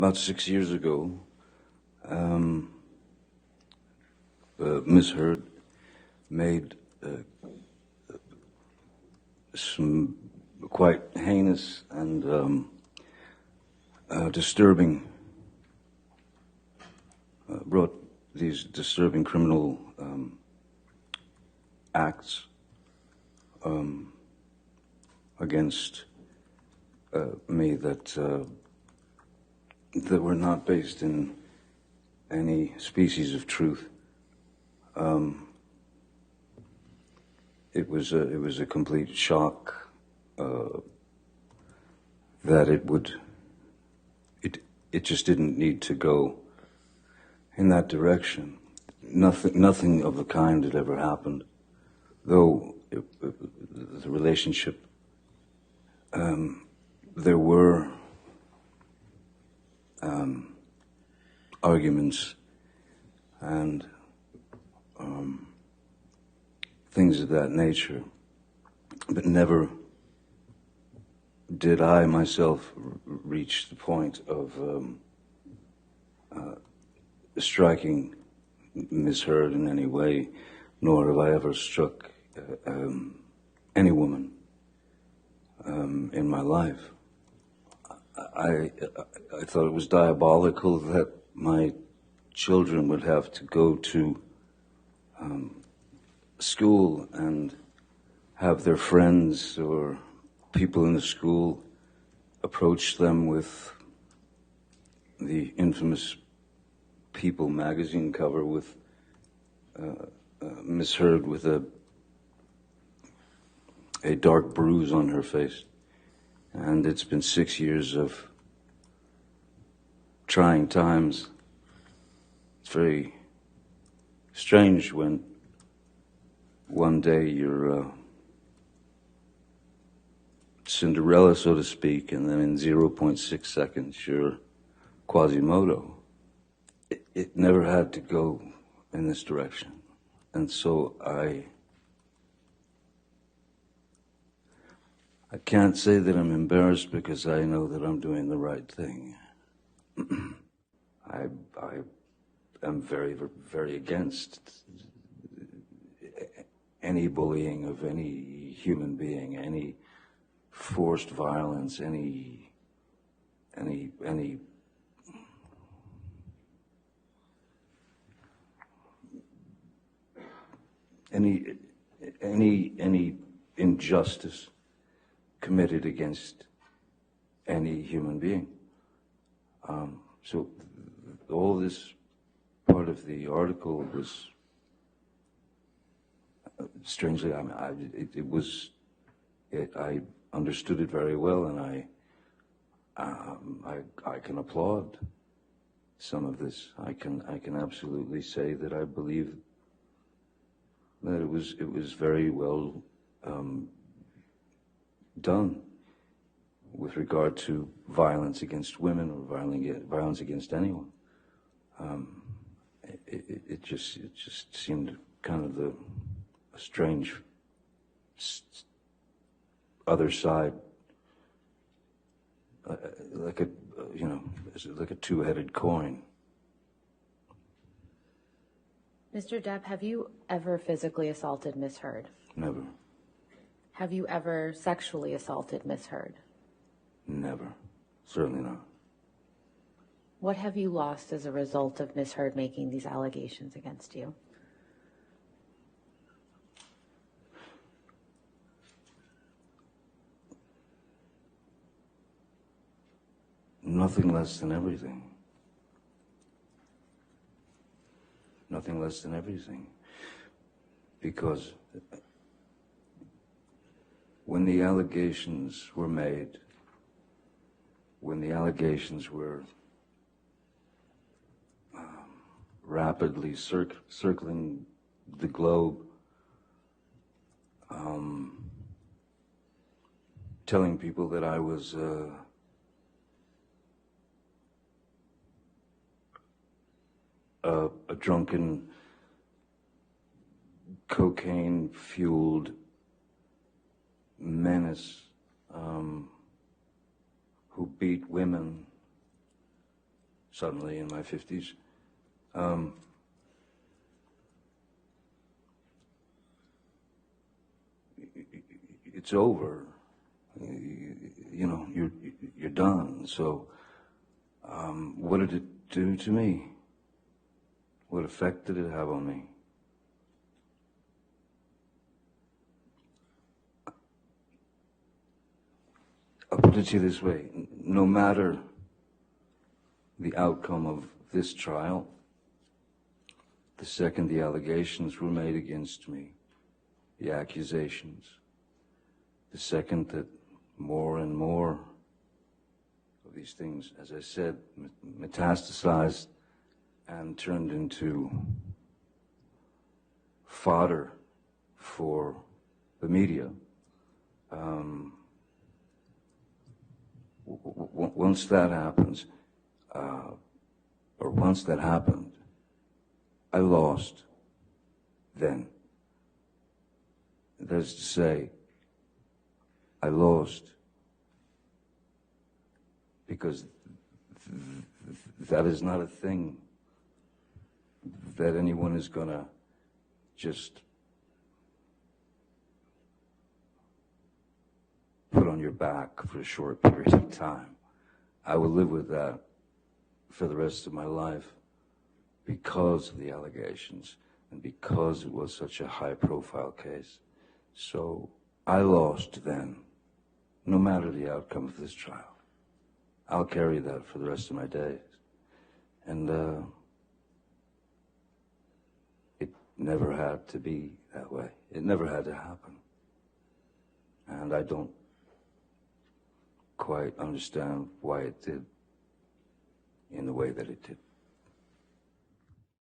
About 6 years ago, Ms. Heard made some quite heinous and disturbing, brought these disturbing criminal acts against me that were not based in any species of truth. It was a complete shock that it just didn't need to go in that direction. Nothing of the kind had ever happened, though the relationship, there were arguments and things of that nature, but never did I myself reach the point of striking Ms. Heard in any way, nor have I ever struck any woman in my life. I thought it was diabolical that my children would have to go to school and have their friends or people in the school approach them with the infamous People magazine cover with Ms. Heard with a dark bruise on her face. And it's been 6 years of trying times. It's very strange when one day you're Cinderella, so to speak, and then in 0.6 seconds you're Quasimodo. It never had to go in this direction. And so I can't say that I'm embarrassed because I know that I'm doing the right thing. I am very, very against any bullying of any human being, any forced violence, any injustice committed against any human being. So all this part of the article was strangely, I understood it very well, and I can applaud some of this. I can absolutely say that I believe that it was very well done with regard to violence against women or violence against anyone. It just seemed kind of a strange other side, like a two-headed coin. Mr. Depp, have you ever physically assaulted Ms. Heard? Never. Have you ever sexually assaulted Ms. Heard? Never. Certainly not. What have you lost as a result of Ms. Heard making these allegations against you? Nothing less than everything. Nothing less than everything. Because when the allegations were made, when the allegations were rapidly circling the globe, telling people that I was a drunken, cocaine-fueled menace who beat women suddenly in my 50s. It's over. You know, you're done. So, what did it do to me? What effect did it have on me? I'll put it to you this way. No matter the outcome of this trial, the second the allegations were made against me, the accusations, the second that more and more of these things, as I said, metastasized and turned into fodder for the media. Once that happens, or once that happened, I lost then. That is to say, I lost because that is not a thing that anyone is going to just put on your back for a short period of time. I will live with that for the rest of my life because of the allegations and because it was such a high-profile case. So I lost then, no matter the outcome of this trial. I'll carry that for the rest of my days. And it never had to be that way. It never had to happen. And I don't quite understand why it did in the way that it did.